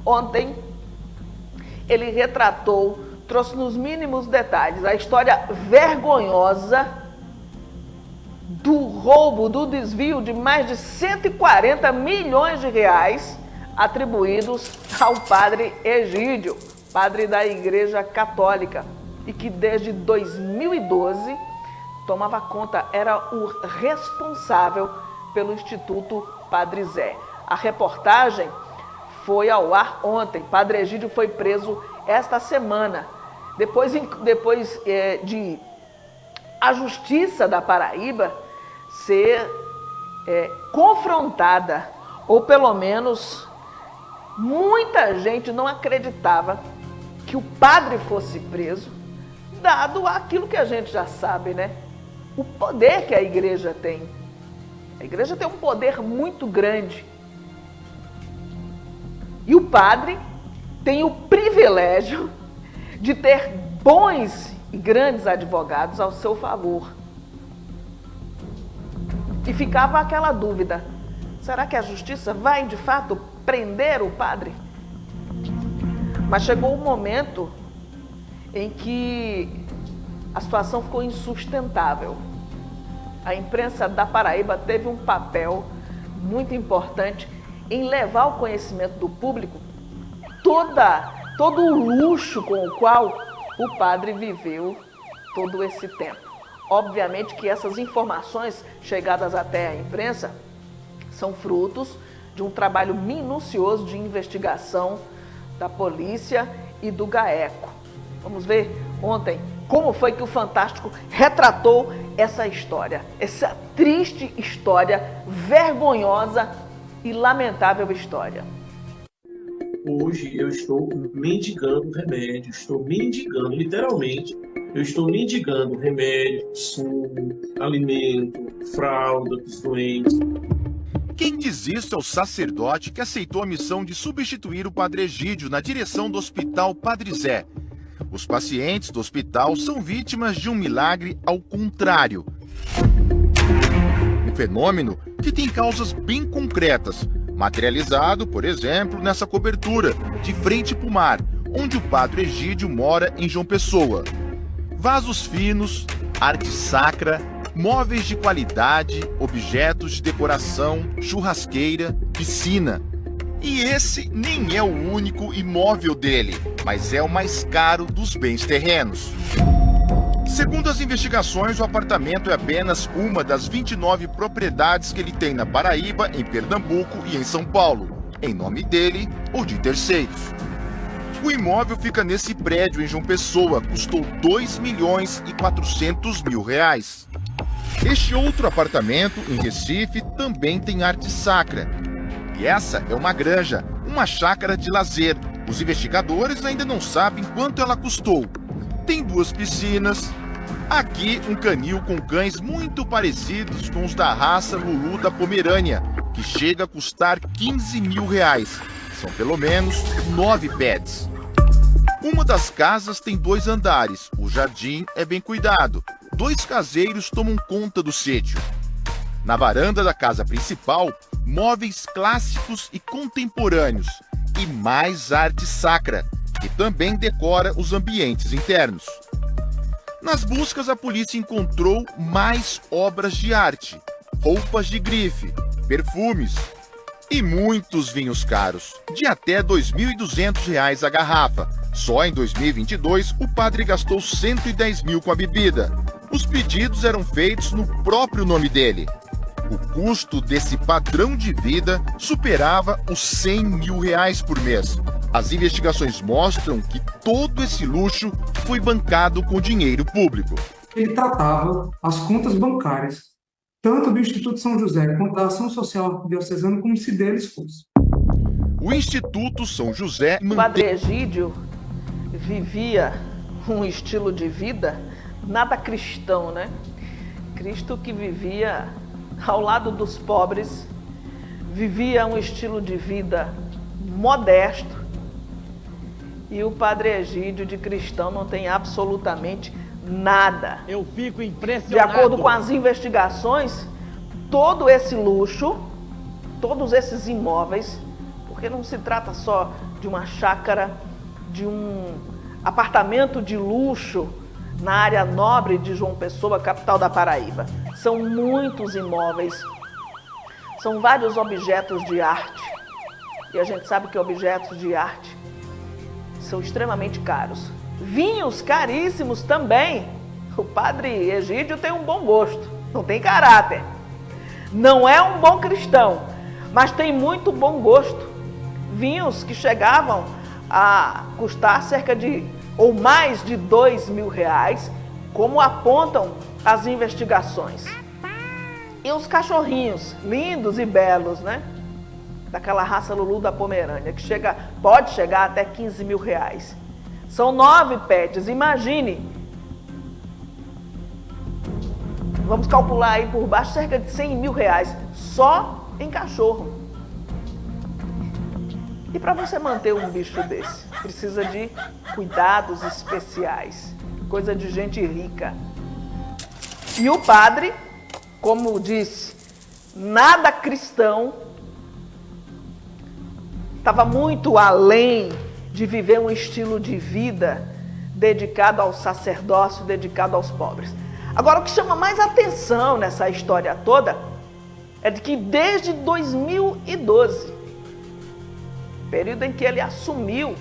Ontem, ele retratou, trouxe nos mínimos detalhes a história vergonhosa do roubo, do desvio de mais de 140 milhões de reais atribuídos ao padre Egídio, padre da Igreja Católica, e que desde 2012 tomava conta, era o responsável pelo Instituto Padre Zé. A reportagem foi ao ar ontem. Padre Egídio foi preso esta semana, depois de a Justiça da Paraíba ser confrontada, ou pelo menos muita gente não acreditava que o padre fosse preso, dado aquilo que a gente já sabe, né? O poder que a igreja tem. A igreja tem um poder muito grande. E o padre tem o privilégio de ter bons e grandes advogados ao seu favor. E ficava aquela dúvida: será que a justiça vai de fato prender o padre? Mas chegou um momento em que a situação ficou insustentável. A imprensa da Paraíba teve um papel muito importante em levar ao conhecimento do público todo o luxo com o qual o padre viveu todo esse tempo. Obviamente que essas informações chegadas até a imprensa são frutos de um trabalho minucioso de investigação da polícia e do GAECO. Vamos ver ontem como foi que o Fantástico retratou essa história, essa triste história, vergonhosa e lamentável história. Hoje eu estou mendigando remédio, literalmente, eu estou mendigando remédio, sumo, alimento, fralda para os doentes. Quem diz isso é o sacerdote que aceitou a missão de substituir o Padre Egídio na direção do Hospital Padre Zé. Os pacientes do hospital são vítimas de um milagre ao contrário. Um fenômeno que tem causas bem concretas, materializado, por exemplo, nessa cobertura, de frente para o mar, onde o Padre Egídio mora em João Pessoa. Vasos finos, arte sacra, móveis de qualidade, objetos de decoração, churrasqueira, piscina. E esse nem é o único imóvel dele, mas é o mais caro dos bens terrenos. Segundo as investigações, o apartamento é apenas uma das 29 propriedades que ele tem na Paraíba, em Pernambuco e em São Paulo, em nome dele ou de terceiros. O imóvel fica nesse prédio em João Pessoa, custou R$2.400.000. Este outro apartamento, em Recife, também tem arte sacra. E essa é uma granja, uma chácara de lazer. Os investigadores ainda não sabem quanto ela custou. Tem 2 piscinas. Aqui um canil com cães muito parecidos com os da raça Lulu da Pomerânia, que chega a custar R$15.000. São pelo menos 9 pets. Uma das casas tem 2 andares. O jardim é bem cuidado. 2 caseiros tomam conta do sítio. Na varanda da casa principal, móveis clássicos e contemporâneos e mais arte sacra, que também decora os ambientes internos. Nas buscas, a polícia encontrou mais obras de arte, roupas de grife, perfumes e muitos vinhos caros, de até R$2.200 a garrafa. Só em 2022, o padre gastou R$110.000 com a bebida. Os pedidos eram feitos no próprio nome dele. O custo desse padrão de vida superava os R$100.000 por mês. As investigações mostram que todo esse luxo foi bancado com dinheiro público. Ele tratava as contas bancárias, tanto do Instituto São José quanto da Ação Social Diocesana, como se deles fosse. O Instituto São José... O Padre Egídio vivia um estilo de vida nada cristão, né? Cristo que vivia ao lado dos pobres, vivia um estilo de vida modesto, e o Padre Egídio de cristão não tem absolutamente nada. Eu fico impressionado. De acordo com as investigações, todo esse luxo, todos esses imóveis, porque não se trata só de uma chácara, de um apartamento de luxo na área nobre de João Pessoa, capital da Paraíba. São muitos imóveis, são vários objetos de arte. E a gente sabe que objetos de arte são extremamente caros. Vinhos caríssimos também. O padre Egídio tem um bom gosto, não tem caráter. Não é um bom cristão, mas tem muito bom gosto. Vinhos que chegavam a custar cerca de, ou mais de R$2.000, como apontam as investigações. E os cachorrinhos, lindos e belos, né? Daquela raça Lulu da Pomerânia, que pode chegar até R$15.000. São 9 pets, imagine. Vamos calcular aí por baixo cerca de R$100.000 só em cachorro. E para você manter um bicho desse, precisa de cuidados especiais, coisa de gente rica. E o padre, como disse, nada cristão, estava muito além de viver um estilo de vida dedicado ao sacerdócio, dedicado aos pobres. Agora, o que chama mais atenção nessa história toda é de que desde 2012, período em que ele assumiu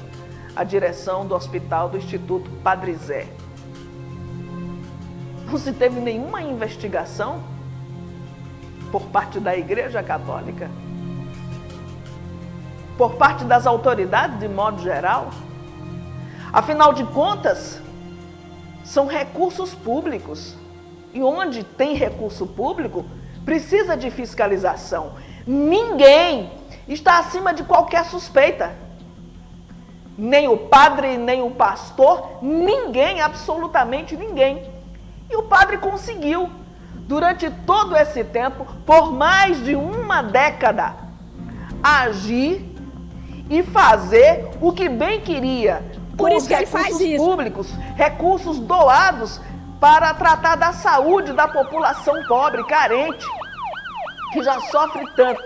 a direção do hospital do Instituto Padre Zé, não se teve nenhuma investigação por parte da Igreja Católica, por parte das autoridades de modo geral. Afinal de contas, são recursos públicos. E onde tem recurso público, precisa de fiscalização. Ninguém está acima de qualquer suspeita. Nem o padre, nem o pastor, ninguém, absolutamente ninguém. E o padre conseguiu, durante todo esse tempo, por mais de uma década, agir e fazer o que bem queria. Por isso que ele faz isso. Públicos, recursos doados para tratar da saúde da população pobre, carente, que já sofre tanto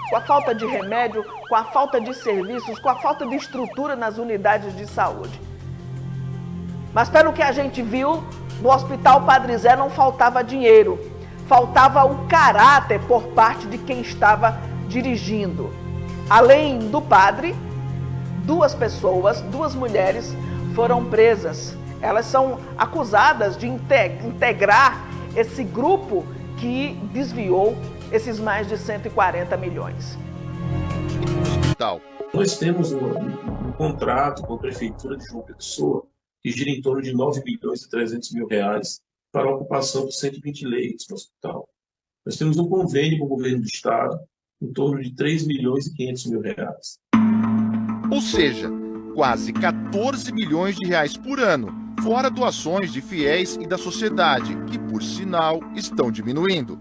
com a falta de remédio, com a falta de serviços, com a falta de estrutura nas unidades de saúde. Mas pelo que a gente viu, no Hospital Padre Zé não faltava dinheiro, faltava o caráter por parte de quem estava dirigindo. Além do padre, 2 pessoas, 2 mulheres foram presas. Elas são acusadas de integrar esse grupo que desviou esses mais de 140 milhões. Nós temos um contrato com a Prefeitura de João Pessoa que gira em torno de R$9.300.000 para a ocupação de 120 leitos no hospital. Nós temos um convênio com o governo do estado em torno de R$3.500.000. Ou seja, quase R$14 milhões por ano, fora doações de fiéis e da sociedade, que, por sinal, estão diminuindo.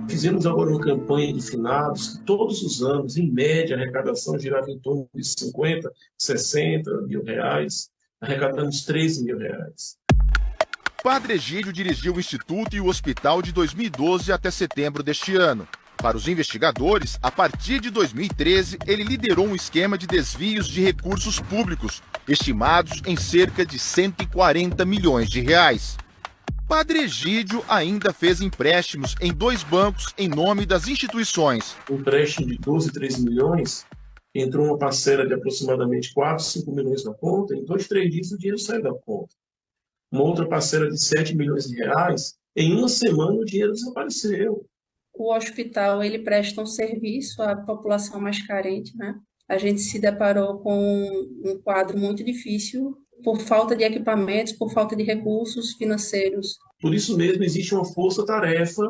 Fizemos agora uma campanha de finados, que todos os anos, em média, a arrecadação girava em torno de 50, 60 mil reais. Arrecadamos R$13.000. Padre Egídio dirigiu o Instituto e o hospital de 2012 até setembro deste ano. Para os investigadores, a partir de 2013, ele liderou um esquema de desvios de recursos públicos, estimados em cerca de R$140 milhões. Padre Egídio ainda fez empréstimos em 2 bancos em nome das instituições. Um empréstimo de 12, 13 milhões, entrou uma parcela de aproximadamente 4, 5 milhões na conta, em 2, 3 dias o dinheiro saiu da conta. Uma outra parcela de R$7 milhões, em uma semana o dinheiro desapareceu. O hospital, ele presta um serviço à população mais carente, né? A gente se deparou com um quadro muito difícil por falta de equipamentos, por falta de recursos financeiros. Por isso mesmo existe uma força-tarefa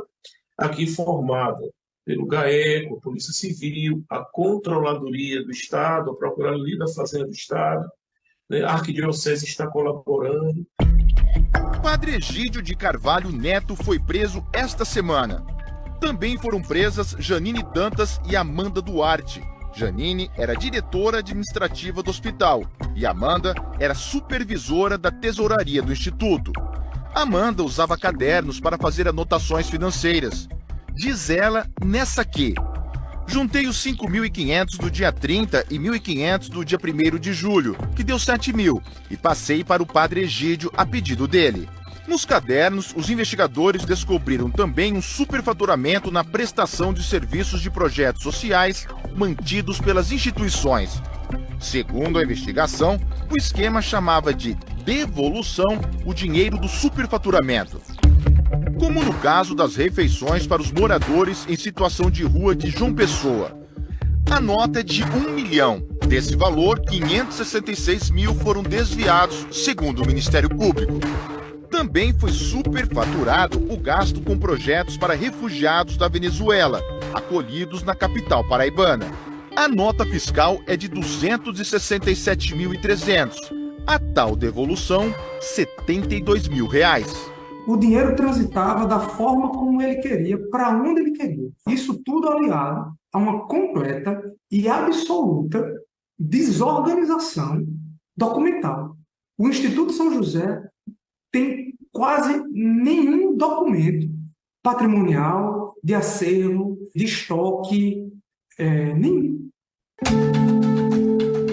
aqui formada pelo GAECO, Polícia Civil, a Controladoria do Estado, a Procuradoria da Fazenda do Estado, né? A Arquidiocese está colaborando. Padre Egídio de Carvalho Neto foi preso esta semana. Também foram presas Janine Dantas e Amanda Duarte. Janine era diretora administrativa do hospital e Amanda era supervisora da tesouraria do Instituto. Amanda usava cadernos para fazer anotações financeiras. Diz ela nessa que Juntei os 5.500 do dia 30 e 1.500 do dia 1º de julho, que deu 7.000, e passei para o padre Egídio a pedido dele. Nos cadernos, os investigadores descobriram também um superfaturamento na prestação de serviços de projetos sociais mantidos pelas instituições. Segundo a investigação, o esquema chamava de devolução o dinheiro do superfaturamento. Como no caso das refeições para os moradores em situação de rua de João Pessoa. A nota é de 1 milhão. Desse valor, 566 mil foram desviados, segundo o Ministério Público. Também foi superfaturado o gasto com projetos para refugiados da Venezuela, acolhidos na capital paraibana. A nota fiscal é de 267.300. A tal devolução, R$ 72 mil. O dinheiro transitava da forma como ele queria, para onde ele queria. Isso tudo aliado a uma completa e absoluta desorganização documental. O Instituto São José tem quase nenhum documento patrimonial, de acervo, de estoque, nenhum.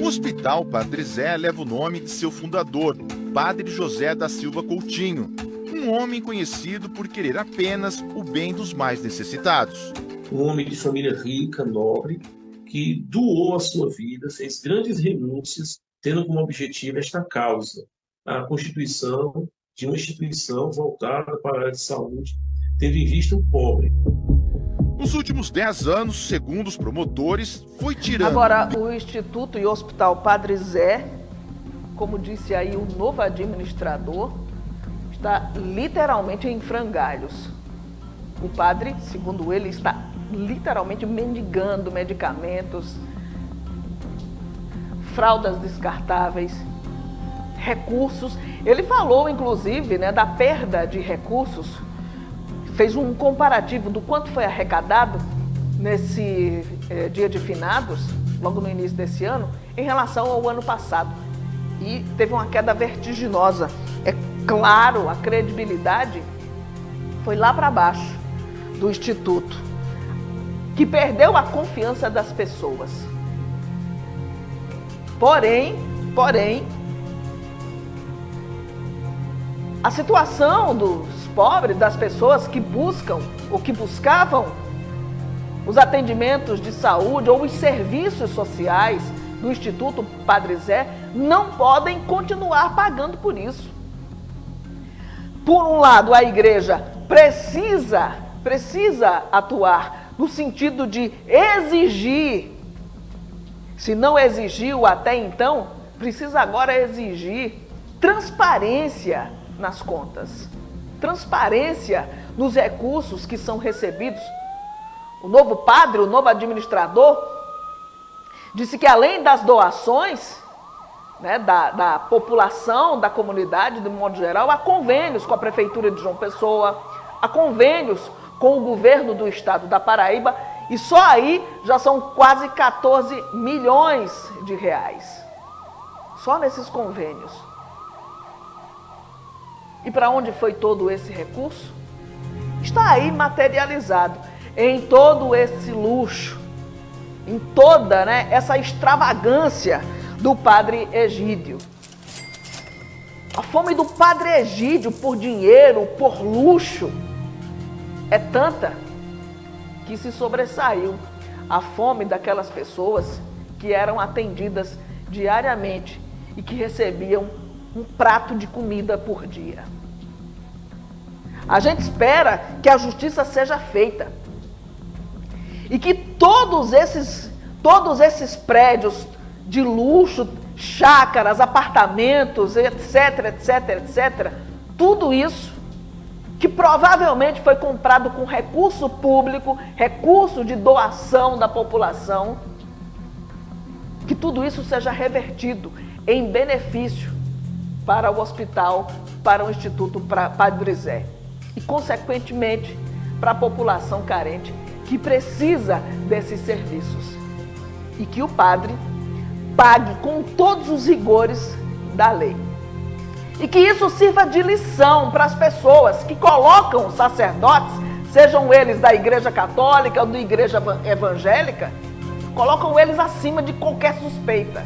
O Hospital Padre Zé leva o nome de seu fundador, Padre José da Silva Coutinho, um homem conhecido por querer apenas o bem dos mais necessitados. Um homem de família rica, nobre, que doou a sua vida, fez grandes renúncias, tendo como objetivo esta causa, a constituição de uma instituição voltada para a área de saúde, tendo em vista o pobre. Nos últimos 10 anos, segundo os promotores, foi tirando... Agora, o Instituto e o Hospital Padre Zé, como disse aí o novo administrador, está literalmente em frangalhos. O padre, segundo ele, está literalmente mendigando medicamentos, fraldas descartáveis, recursos. Ele falou, inclusive, da perda de recursos, fez um comparativo do quanto foi arrecadado nesse dia de finados, logo no início desse ano, em relação ao ano passado. E teve uma queda vertiginosa. É claro, a credibilidade foi lá para baixo do Instituto, que perdeu a confiança das pessoas. Porém, a situação dos pobres, das pessoas que buscam ou que buscavam os atendimentos de saúde ou os serviços sociais do Instituto Padre Zé não podem continuar pagando por isso. Por um lado, a igreja precisa atuar no sentido de exigir, se não exigiu até então, precisa agora exigir transparência nas contas, transparência nos recursos que são recebidos. O novo padre, o novo administrador, disse que além das doações, da população, da comunidade, de modo geral, há convênios com a Prefeitura de João Pessoa, há convênios com o governo do estado da Paraíba, e só aí já são quase 14 milhões de reais. Só nesses convênios. E para onde foi todo esse recurso? Está aí materializado em todo esse luxo, em toda essa extravagância do Padre Egídio. A fome do Padre Egídio por dinheiro, por luxo, é tanta que se sobressaiu a fome daquelas pessoas que eram atendidas diariamente e que recebiam um prato de comida por dia. A gente espera que a justiça seja feita e que todos esses prédios de luxo, chácaras, apartamentos, etc, tudo isso que provavelmente foi comprado com recurso público, recurso de doação da população, que tudo isso seja revertido em benefício para o hospital, para o Instituto Padre Zé e, consequentemente, para a população carente que precisa desses serviços e que o padre pague com todos os rigores da lei. E que isso sirva de lição para as pessoas que colocam sacerdotes sejam eles da Igreja Católica ou da Igreja Evangélica, colocam eles acima de qualquer suspeita.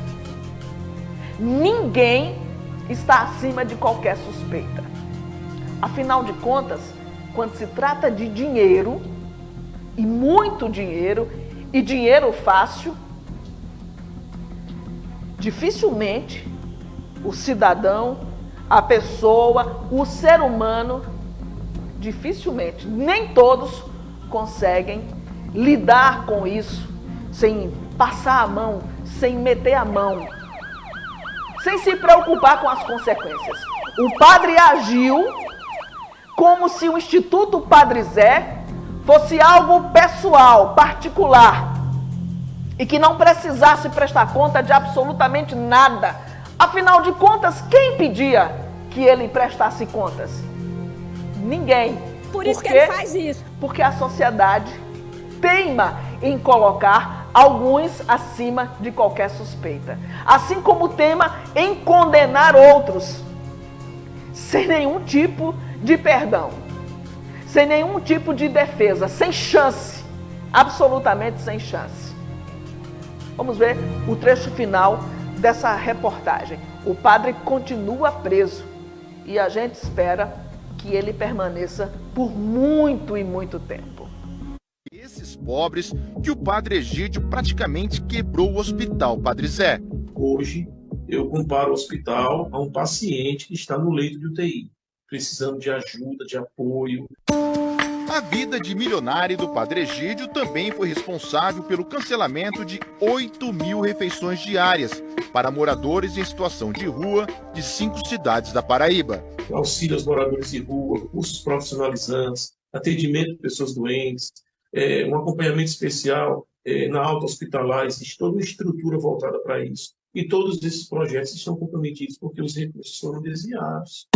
Ninguém está acima de qualquer suspeita. Afinal de contas, quando se trata de dinheiro, e muito dinheiro, e dinheiro fácil, dificilmente o cidadão, a pessoa, o ser humano, dificilmente, nem todos conseguem lidar com isso sem passar a mão, sem meter a mão, sem se preocupar com as consequências. O padre agiu como se o Instituto Padre Zé fosse algo pessoal, particular, e que não precisasse prestar conta de absolutamente nada. Afinal de contas, quem pedia que ele prestasse contas? Ninguém. Por isso que ele faz isso. Porque a sociedade teima em colocar alguns acima de qualquer suspeita. Assim como teima em condenar outros, sem nenhum tipo de perdão, sem nenhum tipo de defesa, sem chance, absolutamente sem chance. Vamos ver o trecho final dessa reportagem. O padre continua preso e a gente espera que ele permaneça por muito e muito tempo. Esses pobres que o padre Egídio praticamente quebrou o hospital Padre Zé. Hoje, eu comparo o hospital a um paciente que está no leito de UTI, precisando de ajuda, de apoio. A vida de milionário do padre Egídio também foi responsável pelo cancelamento de 8.000 refeições diárias para moradores em situação de rua de 5 cidades da Paraíba. Auxílio aos moradores de rua, cursos profissionalizantes, atendimento de pessoas doentes, um acompanhamento especial na alta hospitalar, existe toda uma estrutura voltada para isso. E todos esses projetos estão comprometidos porque os recursos foram desviados.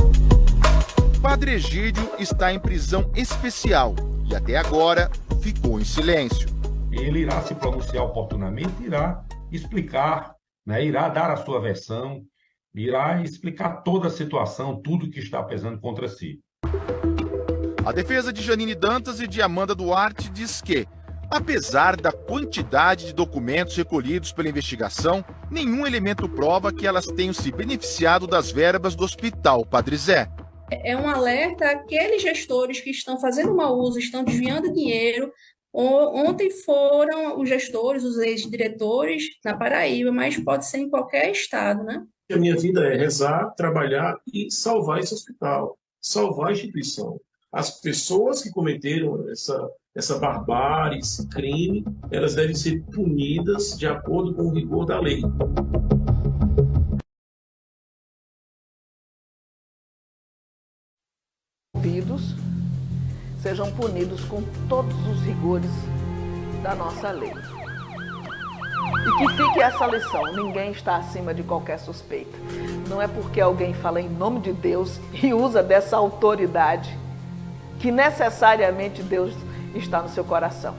Padre Egídio está em prisão especial e até agora ficou em silêncio. Ele irá se pronunciar oportunamente, irá explicar, irá dar a sua versão, irá explicar toda a situação, tudo que está pesando contra si. A defesa de Janine Dantas e de Amanda Duarte diz que, apesar da quantidade de documentos recolhidos pela investigação, nenhum elemento prova que elas tenham se beneficiado das verbas do Hospital Padre Zé. É um alerta àqueles gestores que estão fazendo mau uso, estão desviando dinheiro. Ontem foram os gestores, os ex-diretores na Paraíba, mas pode ser em qualquer estado, né? A minha vida é rezar, trabalhar e salvar esse hospital, salvar a instituição. As pessoas que cometeram essa barbárie, esse crime, elas devem ser punidas de acordo com o rigor da lei. Sejam punidos com todos os rigores da nossa lei. E que fique essa lição: ninguém está acima de qualquer suspeita. Não é porque alguém fala em nome de Deus e usa dessa autoridade que necessariamente Deus está no seu coração.